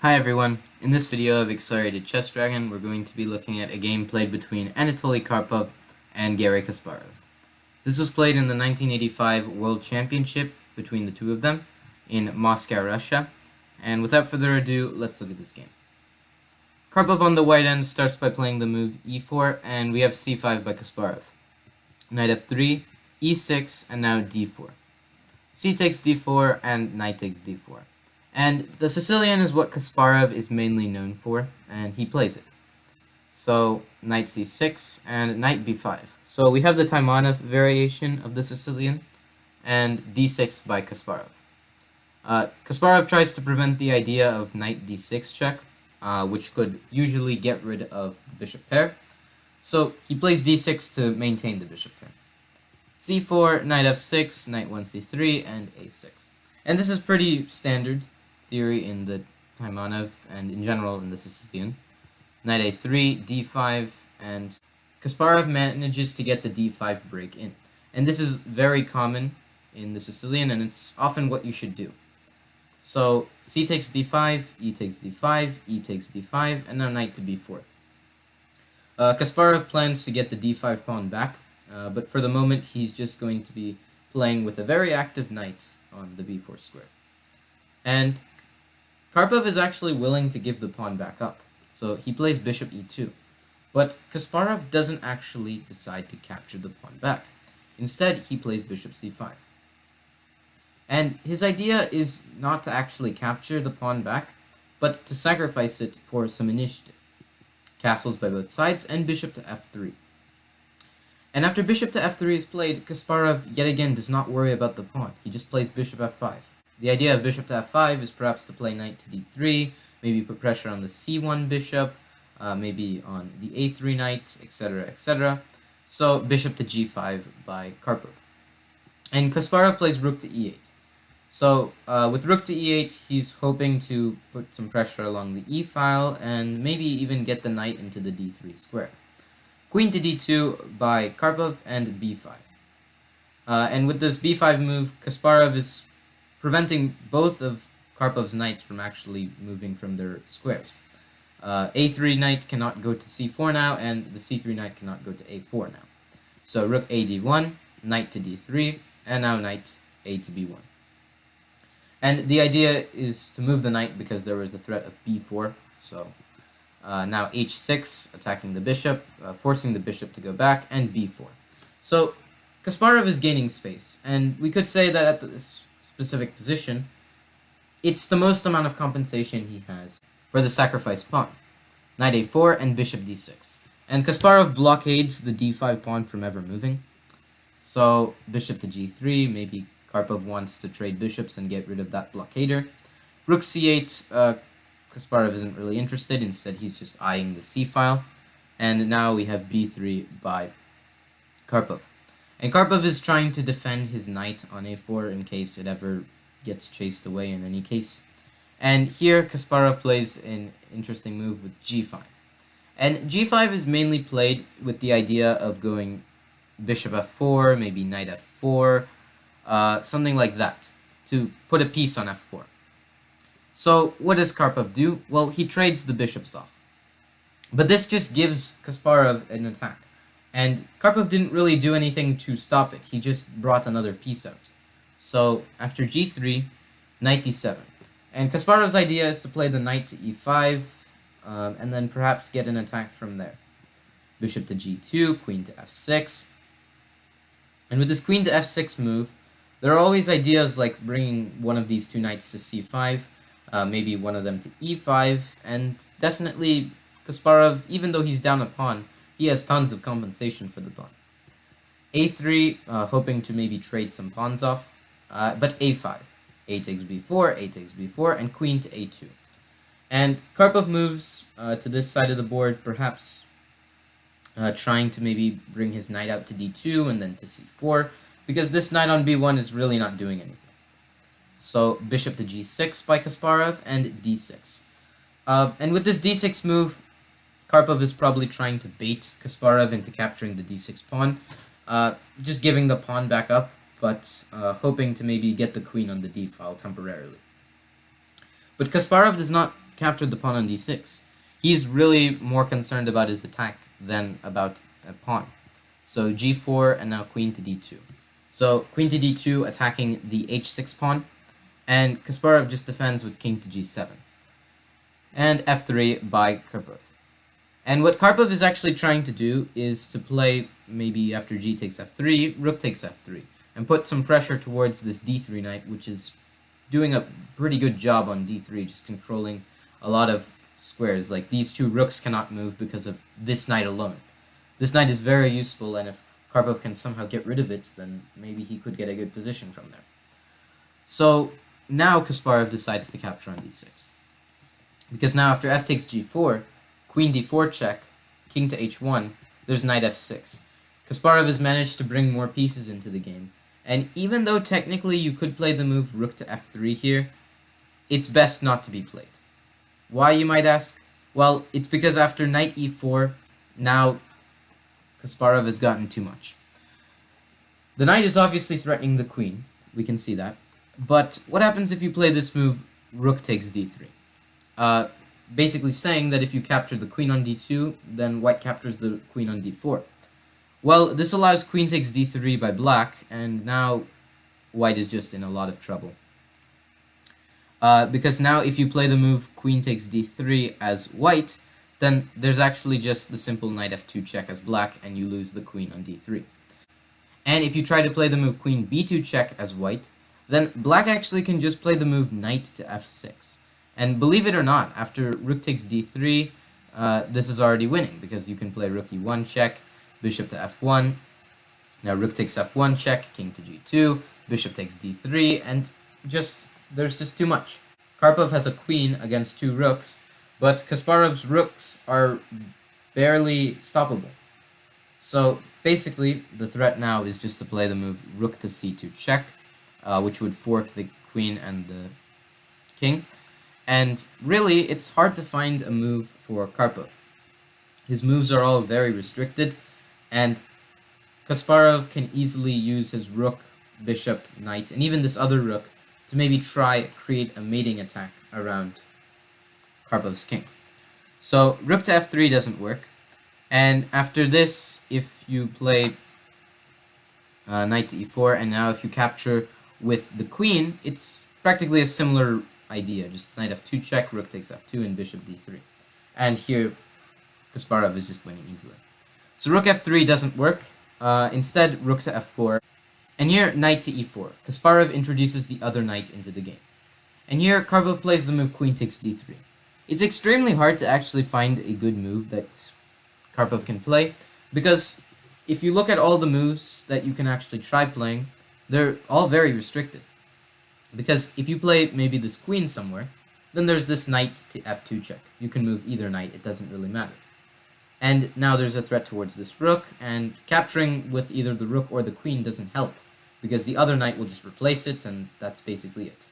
Hi everyone, in this video of Accelerated Chess Dragon, we're going to be looking at a game played between Anatoly Karpov and Garry Kasparov. This was played in the 1985 World Championship between the two of them in Moscow, Russia, and without further ado, let's look at this game. Karpov on the white end starts by playing the move e4, and we have c5 by Kasparov. Knight f3, e6, and now d4. C takes d4, and knight takes d4. And the Sicilian is what Kasparov is mainly known for, and he plays it. So, knight c6 and knight b5. So we have the Taimanov variation of the Sicilian, and d6 by Kasparov. Kasparov tries to prevent the idea of knight d6 check, which could usually get rid of the bishop pair. So he plays d6 to maintain the bishop pair. c4, knight f6, knight 1 c3, and a6. And this is pretty standard theory in the Taimanov and in general in the Sicilian. Knight a3, d5, and Kasparov manages to get the d5 break in. And this is very common in the Sicilian, and it's often what you should do. So c takes d5, e takes d5, e takes d5, and now knight to b4. Kasparov plans to get the d5 pawn back, but for the moment he's just going to be playing with a very active knight on the b4 square. And Karpov is actually willing to give the pawn back up, so he plays bishop e2. But Kasparov doesn't actually decide to capture the pawn back. Instead, he plays bishop c5. And his idea is not to actually capture the pawn back, but to sacrifice it for some initiative. Castles by both sides, and bishop to f3. And after bishop to f3 is played, Kasparov yet again does not worry about the pawn. He just plays bishop f5. The idea of bishop to f5 is perhaps to play knight to d3, maybe put pressure on the c1 bishop, maybe on the a3 knight, etc., etc. So bishop to g5 by Karpov. And Kasparov plays rook to e8. So with rook to e8, he's hoping to put some pressure along the e file and maybe even get the knight into the d3 square. Queen to d2 by Karpov and b5. And with this b5 move, Kasparov is preventing both of Karpov's knights from actually moving from their squares. a3 knight cannot go to c4 now, and the c3 knight cannot go to a4 now. So rook a d1, knight to d3, and now knight a to b1. And the idea is to move the knight because there was a threat of b4, so now h6, attacking the bishop, forcing the bishop to go back, and b4. So Kasparov is gaining space, and we could say that at this specific position, it's the most amount of compensation he has for the sacrificed pawn. Knight a4 and bishop d6. And Kasparov blockades the d5 pawn from ever moving. So bishop to g3, maybe Karpov wants to trade bishops and get rid of that blockader. Rook c8, Kasparov isn't really interested, instead he's just eyeing the c-file. And now we have b3 by Karpov. And Karpov is trying to defend his knight on a4 in case it ever gets chased away in any case. And here Kasparov plays an interesting move with g5. And g5 is mainly played with the idea of going bishop f4, maybe knight f4, something like that, to put a piece on f4. So what does Karpov do? Well, he trades the bishops off. But this just gives Kasparov an attack. And Karpov didn't really do anything to stop it. He just brought another piece out. So after g3, knight d7. And Kasparov's idea is to play the knight to e5, and then perhaps get an attack from there. Bishop to g2, queen to f6. And with this queen to f6 move, there are always ideas like bringing one of these two knights to c5, maybe one of them to e5, and definitely Kasparov, even though he's down a pawn, he has tons of compensation for the pawn. a3, hoping to maybe trade some pawns off, but a5. A takes b4, a takes b4, and queen to a2. And Karpov moves to this side of the board, perhaps trying to maybe bring his knight out to d2 and then to c4, because this knight on b1 is really not doing anything. So bishop to g6 by Kasparov and d6. And with this d6 move, Karpov is probably trying to bait Kasparov into capturing the d6 pawn, just giving the pawn back up, but hoping to maybe get the queen on the d-file temporarily. But Kasparov does not captured the pawn on d6. He's really more concerned about his attack than about a pawn. So g4 and now queen to d2. So queen to d2 attacking the h6 pawn, and Kasparov just defends with king to g7. And f3 by Karpov. And what Karpov is actually trying to do is to play, maybe after g takes f3, rook takes f3, and put some pressure towards this d3 knight, which is doing a pretty good job on d3, just controlling a lot of squares. Like, these two rooks cannot move because of this knight alone. This knight is very useful, and if Karpov can somehow get rid of it, then maybe he could get a good position from there. So now Kasparov decides to capture on d6. Because now after f takes g4, queen d4 check, king to h1, there's knight f6. Kasparov has managed to bring more pieces into the game. And even though technically you could play the move rook to f3 here, it's best not to be played. Why, you might ask? Well, it's because after knight e4, now Kasparov has gotten too much. The knight is obviously threatening the queen, we can see that. But what happens if you play this move rook takes d3? Basically saying that if you capture the queen on d2, then white captures the queen on d4. Well, this allows queen takes d3 by black, and now white is just in a lot of trouble. Because now if you play the move queen takes d3 as white, then there's actually just the simple knight f2 check as black, and you lose the queen on d3. And if you try to play the move queen b2 check as white, then black actually can just play the move knight to f6. And believe it or not, after rook takes d3, this is already winning, because you can play rook e1 check, bishop to f1, now rook takes f1 check, king to g2, bishop takes d3, and there's just too much. Karpov has a queen against two rooks, but Kasparov's rooks are barely stoppable. So basically, the threat now is just to play the move rook to c2 check, which would fork the queen and the king. And really, it's hard to find a move for Karpov. His moves are all very restricted, and Kasparov can easily use his rook, bishop, knight, and even this other rook to maybe try create a mating attack around Karpov's king. So rook to f3 doesn't work, and after this, if you play knight to e4, and now if you capture with the queen, it's practically a similar idea, just knight f2 check, rook takes f2, and bishop d3. And here, Kasparov is just winning easily. So rook f3 doesn't work. Instead, rook to f4. And here, knight to e4. Kasparov introduces the other knight into the game. And here, Karpov plays the move queen takes d3. It's extremely hard to actually find a good move that Karpov can play, because if you look at all the moves that you can actually try playing, they're all very restricted. Because if you play maybe this queen somewhere, then there's this knight to f2 check. You can move either knight, it doesn't really matter. And now there's a threat towards this rook, and capturing with either the rook or the queen doesn't help, because the other knight will just replace it, and that's basically it.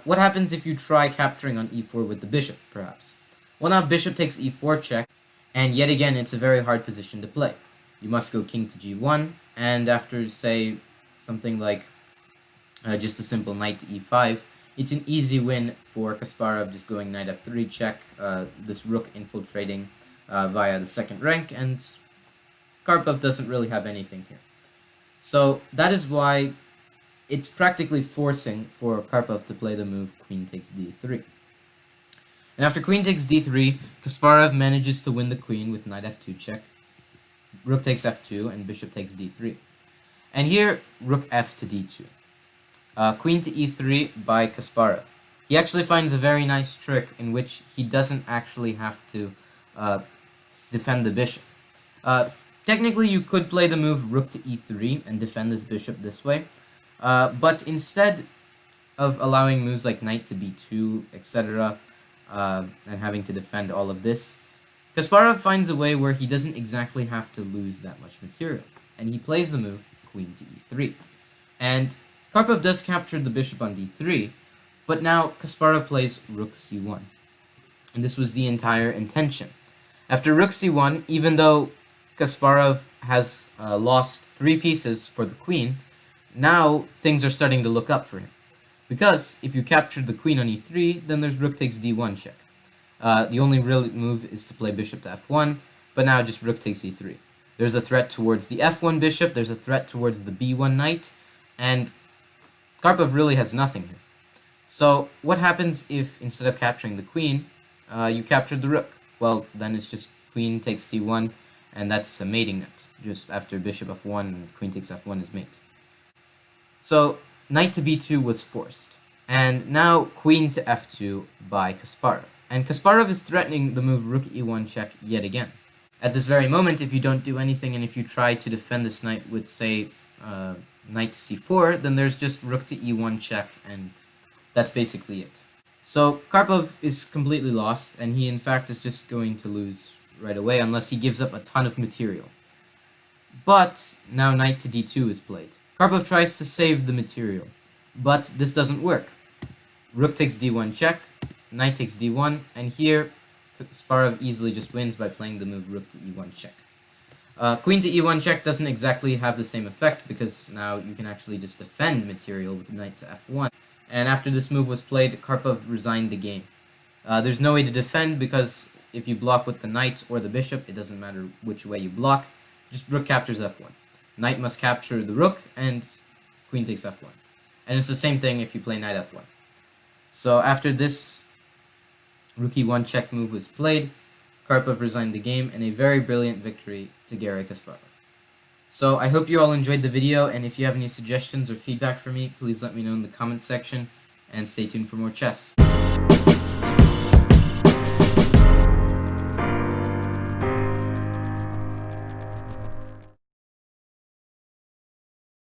What happens if you try capturing on e4 with the bishop, perhaps? Well, now bishop takes e4 check, and yet again it's a very hard position to play. You must go king to g1, and after, say, something like just a simple knight to e5, it's an easy win for Kasparov, just going knight f3 check, this rook infiltrating via the second rank, and Karpov doesn't really have anything here. So that is why it's practically forcing for Karpov to play the move queen takes d3. And after queen takes d3, Kasparov manages to win the queen with knight f2 check, rook takes f2, and bishop takes d3. And here, rook f to d2. Queen to e3 by Kasparov. He actually finds a very nice trick in which he doesn't actually have to defend the bishop. Technically, you could play the move rook to e3 and defend this bishop this way, but instead of allowing moves like knight to b2, etc., and having to defend all of this, Kasparov finds a way where he doesn't exactly have to lose that much material, and he plays the move queen to e3. And Karpov does capture the bishop on d3, but now Kasparov plays rook c1. And this was the entire intention. After rook c1, even though Kasparov has lost 3 pieces for the queen, now things are starting to look up for him. Because if you capture the queen on e3, then there's rook takes d1 check. The only real move is to play bishop to f1, but now just rook takes e3. There's a threat towards the f1 bishop, there's a threat towards the b1 knight, and Karpov really has nothing here. So what happens if, instead of capturing the queen, you captured the rook? Well, then it's just queen takes c1, and that's a mating net. Just after bishop f1 and queen takes f1 is mate. So knight to b2 was forced, and now queen to f2 by Kasparov. And Kasparov is threatening the move rook e1 check yet again. At this very moment, if you don't do anything and if you try to defend this knight with, say, knight to c4, then there's just rook to e1 check, and that's basically it. So Karpov is completely lost, and he in fact is just going to lose right away unless he gives up a ton of material. But now knight to d2 is played. Karpov tries to save the material, but this doesn't work. Rook takes d1 check, knight takes d1, and here Kasparov easily just wins by playing the move rook to e1 check. Queen to e1 check doesn't exactly have the same effect, because now you can actually just defend material with knight to f1. And after this move was played, Karpov resigned the game. There's no way to defend, because if you block with the knight or the bishop, it doesn't matter which way you block, just rook captures f1. Knight must capture the rook, and queen takes f1. And it's the same thing if you play knight f1. So after this rook e1 check move was played, Karpov resigned the game in a very brilliant victory to Garry Kasparov. So I hope you all enjoyed the video, and if you have any suggestions or feedback for me, please let me know in the comments section, and stay tuned for more chess.